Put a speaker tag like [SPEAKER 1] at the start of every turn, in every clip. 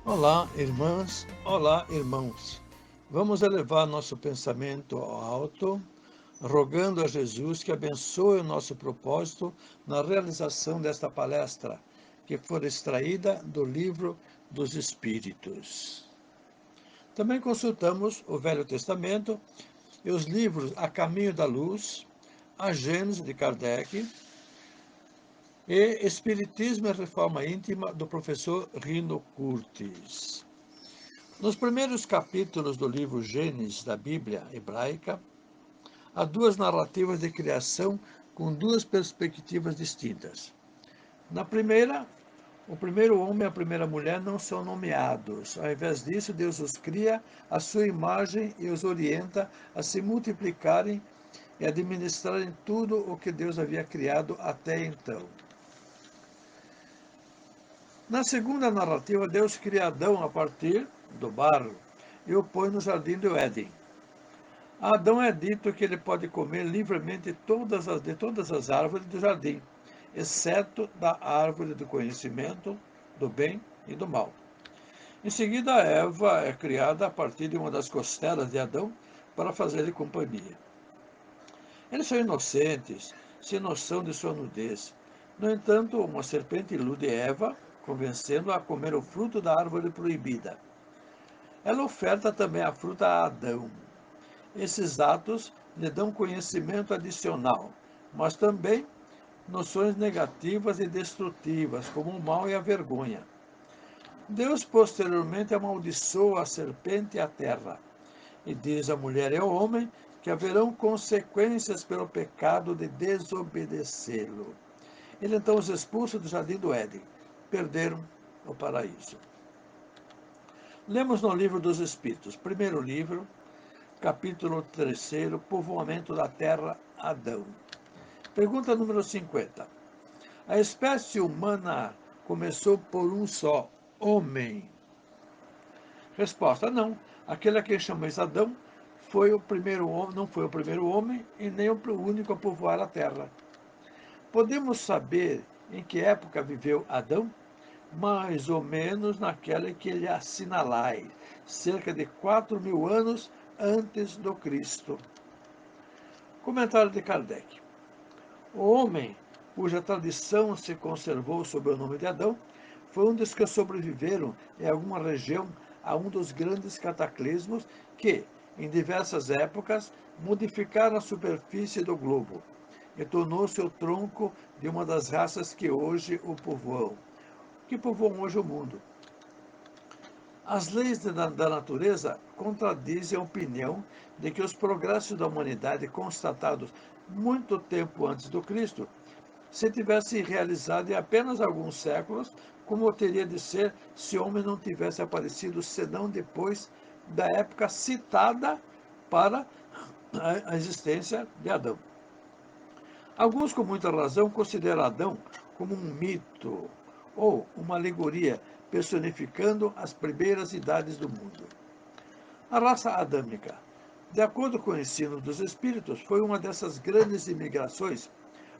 [SPEAKER 1] Olá, irmãs, olá, irmãos. Vamos elevar nosso pensamento ao alto, rogando a Jesus que abençoe o nosso propósito na realização desta palestra, que for extraída do Livro dos Espíritos. Também consultamos o Velho Testamento e os livros A Caminho da Luz, A Gênese de Kardec e Espiritismo e Reforma Íntima do professor Rino Curtis. Nos primeiros capítulos do livro Gênesis da Bíblia hebraica, há duas narrativas de criação com duas perspectivas distintas. Na primeira, o primeiro homem e a primeira mulher não são nomeados. Ao invés disso, Deus os cria à sua imagem e os orienta a se multiplicarem e administrarem tudo o que Deus havia criado até então. Na segunda narrativa, Deus cria Adão a partir do barro e o põe no jardim do Éden. A Adão é dito que ele pode comer livremente de todas as árvores do jardim, exceto da árvore do conhecimento do bem e do mal. Em seguida, Eva é criada a partir de uma das costelas de Adão para fazer-lhe companhia. Eles são inocentes, sem noção de sua nudez. No entanto, uma serpente ilude Eva, convencendo-a a comer o fruto da árvore proibida. Ela oferta também a fruta a Adão. Esses atos lhe dão conhecimento adicional, mas também noções negativas e destrutivas, como o mal e a vergonha. Deus posteriormente amaldiçoa a serpente e a terra, e diz à mulher e ao homem que haverão consequências pelo pecado de desobedecê-lo. Ele então os expulsa do jardim do Éden. Perderam o paraíso. Lemos no livro dos Espíritos, primeiro livro, capítulo 3, povoamento da terra, Adão. Pergunta número 50. A espécie humana começou por um só, homem. Resposta, não. Aquele a quem chamamos Adão foi o primeiro homem, não foi o primeiro homem e nem o único a povoar a terra. Podemos saber em que época viveu Adão? Mais ou menos naquela que ele assinalai, cerca de 4.000 anos antes do Cristo. Comentário de Kardec. O homem, cuja tradição se conservou sob o nome de Adão, foi um dos que sobreviveram em alguma região a um dos grandes cataclismos que, em diversas épocas, modificaram a superfície do globo e tornou-se o tronco de uma das raças que hoje o povoam, que povoam hoje o mundo. As leis da natureza contradizem a opinião de que os progressos da humanidade constatados muito tempo antes do Cristo se tivessem realizado em apenas alguns séculos, como teria de ser se o homem não tivesse aparecido senão depois da época citada para a existência de Adão. Alguns, com muita razão, consideram Adão como um mito ou uma alegoria personificando as primeiras idades do mundo. A raça adâmica, de acordo com o ensino dos espíritos, foi uma dessas grandes imigrações,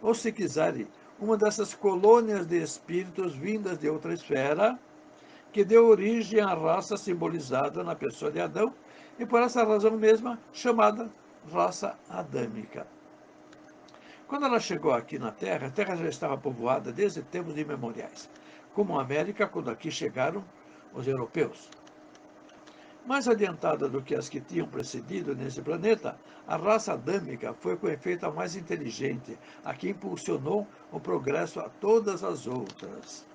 [SPEAKER 1] ou se quiserem, uma dessas colônias de espíritos vindas de outra esfera, que deu origem à raça simbolizada na pessoa de Adão e por essa razão mesma chamada raça adâmica. Quando ela chegou aqui na Terra, a Terra já estava povoada desde tempos imemoriais, como a América, quando aqui chegaram os europeus. Mais adiantada do que as que tinham precedido nesse planeta, a raça adâmica foi com efeito a mais inteligente, a que impulsionou o progresso a todas as outras.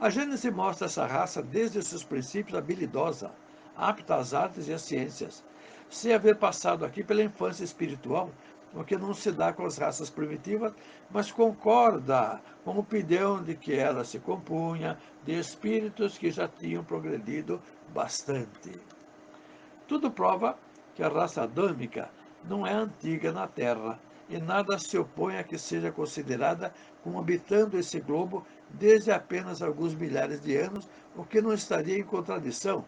[SPEAKER 1] A Gênese mostra essa raça desde os seus princípios habilidosa, apta às artes e às ciências, sem haver passado aqui pela infância espiritual, o que não se dá com as raças primitivas, mas concorda com a opinião de que ela se compunha de espíritos que já tinham progredido bastante. Tudo prova que a raça adâmica não é antiga na Terra e nada se opõe a que seja considerada como habitando esse globo desde apenas alguns milhares de anos, o que não estaria em contradição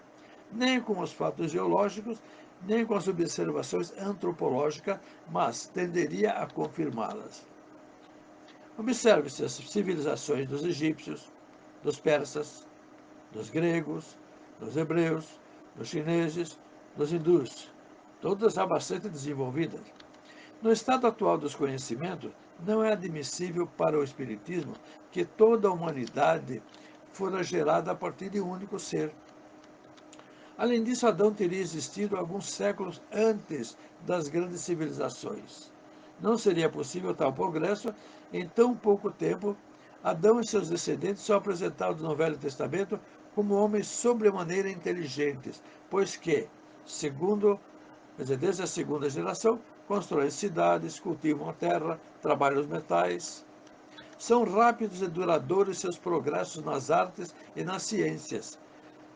[SPEAKER 1] nem com os fatos geológicos, nem com as observações antropológicas, mas tenderia a confirmá-las. Observe-se as civilizações dos egípcios, dos persas, dos gregos, dos hebreus, dos chineses, dos hindus, todas já bastante desenvolvidas. No estado atual dos conhecimentos, não é admissível para o Espiritismo que toda a humanidade fora gerada a partir de um único ser. Além disso, Adão teria existido alguns séculos antes das grandes civilizações. Não seria possível tal progresso em tão pouco tempo. Adão e seus descendentes são apresentados no Velho Testamento como homens sobremaneira inteligentes, pois que, desde a segunda geração, constroem cidades, cultivam a terra, trabalham os metais. São rápidos e duradouros seus progressos nas artes e nas ciências.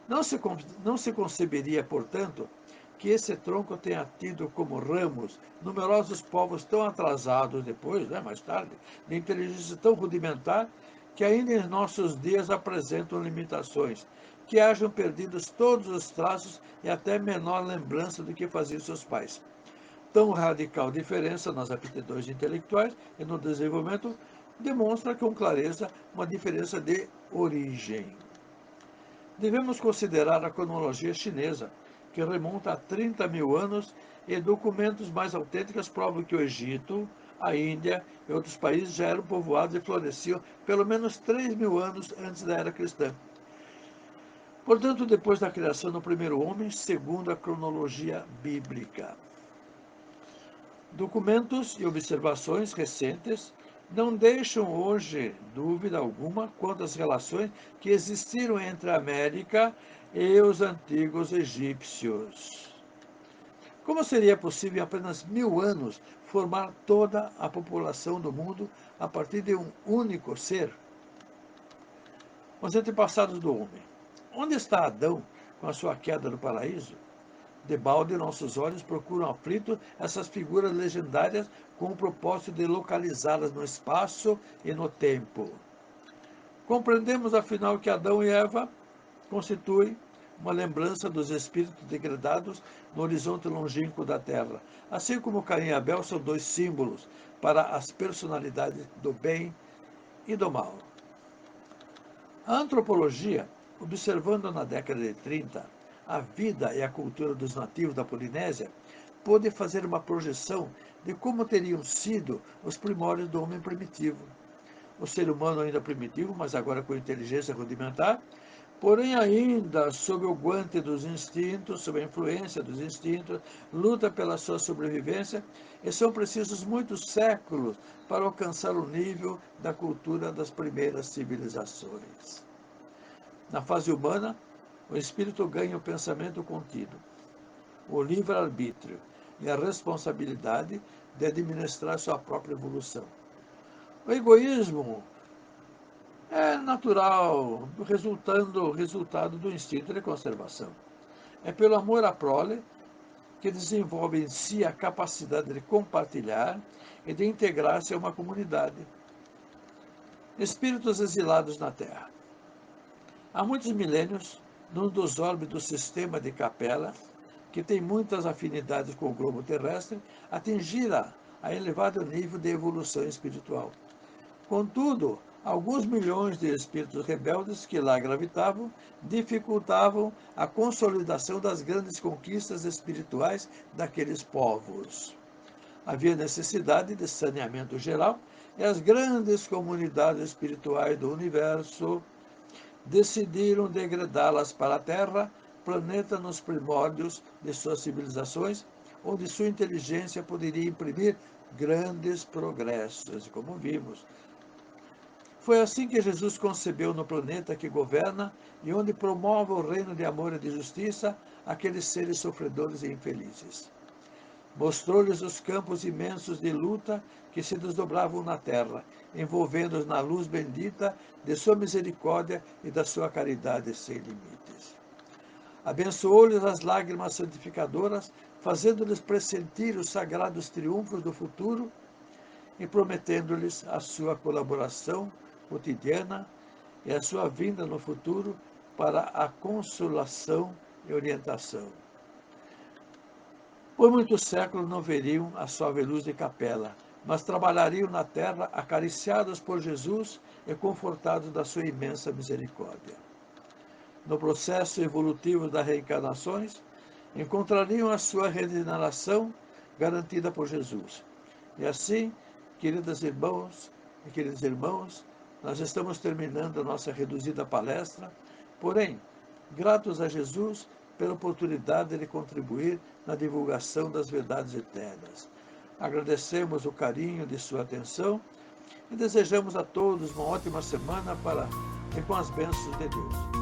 [SPEAKER 1] Não se conceberia, portanto, que esse tronco tenha tido como ramos numerosos povos tão atrasados depois, mais tarde, de inteligência tão rudimentar, que ainda em nossos dias apresentam limitações, que hajam perdido todos os traços e até menor lembrança do que faziam seus pais. Tão radical diferença nas aptidões intelectuais e no desenvolvimento demonstra com clareza uma diferença de origem. Devemos considerar a cronologia chinesa, que remonta a 30 mil anos, e documentos mais autênticos provam que o Egito, a Índia e outros países já eram povoados e floresciam pelo menos 3 mil anos antes da era cristã. Portanto, depois da criação do primeiro homem, segundo a cronologia bíblica. Documentos e observações recentes não deixam hoje dúvida alguma quanto às relações que existiram entre a América e os antigos egípcios. Como seria possível em apenas 1000 anos formar toda a população do mundo a partir de um único ser? Os antepassados do homem. Onde está Adão com a sua queda do paraíso? Debalde, nossos olhos procuram aflitos essas figuras legendárias com o propósito de localizá-las no espaço e no tempo. Compreendemos, afinal, que Adão e Eva constituem uma lembrança dos espíritos degradados no horizonte longínquo da Terra, assim como Caim e Abel são dois símbolos para as personalidades do bem e do mal. A antropologia, observando na década de 30 a vida e a cultura dos nativos da Polinésia, pôde fazer uma projeção de como teriam sido os primórdios do homem primitivo. O ser humano ainda primitivo, mas agora com inteligência rudimentar, porém ainda sob o guante dos instintos, sob a influência dos instintos, luta pela sua sobrevivência, e são precisos muitos séculos para alcançar o nível da cultura das primeiras civilizações. Na fase humana, o espírito ganha o pensamento contido, o livre-arbítrio e a responsabilidade de administrar sua própria evolução. O egoísmo é natural, resultado do instinto de conservação. É pelo amor à prole que desenvolve em si a capacidade de compartilhar e de integrar-se a uma comunidade. Espíritos exilados na Terra. Há muitos milênios, num dos orbes do sistema de Capela, que tem muitas afinidades com o globo terrestre, atingira a elevado nível de evolução espiritual. Contudo, alguns milhões de espíritos rebeldes que lá gravitavam dificultavam a consolidação das grandes conquistas espirituais daqueles povos. Havia necessidade de saneamento geral e as grandes comunidades espirituais do universo decidiram degradá-las para a Terra, planeta nos primórdios de suas civilizações, onde sua inteligência poderia imprimir grandes progressos, como vimos. Foi assim que Jesus concebeu no planeta que governa e onde promove o reino de amor e de justiça aqueles seres sofredores e infelizes. Mostrou-lhes os campos imensos de luta que se desdobravam na terra, envolvendo-os na luz bendita de sua misericórdia e da sua caridade sem limites. Abençoou-lhes as lágrimas santificadoras, fazendo-lhes pressentir os sagrados triunfos do futuro e prometendo-lhes a sua colaboração cotidiana e a sua vinda no futuro para a consolação e orientação. Por muitos séculos não veriam a suave luz de Capela, mas trabalhariam na terra acariciados por Jesus e confortados da sua imensa misericórdia. no processo evolutivo das reencarnações, encontrariam a sua regeneração garantida por Jesus. E assim, queridas irmãos e queridos irmãos, nós estamos terminando a nossa reduzida palestra, porém, gratos a Jesus pela oportunidade de contribuir na divulgação das verdades eternas. Agradecemos o carinho de sua atenção e desejamos a todos uma ótima semana e com as bênçãos de Deus.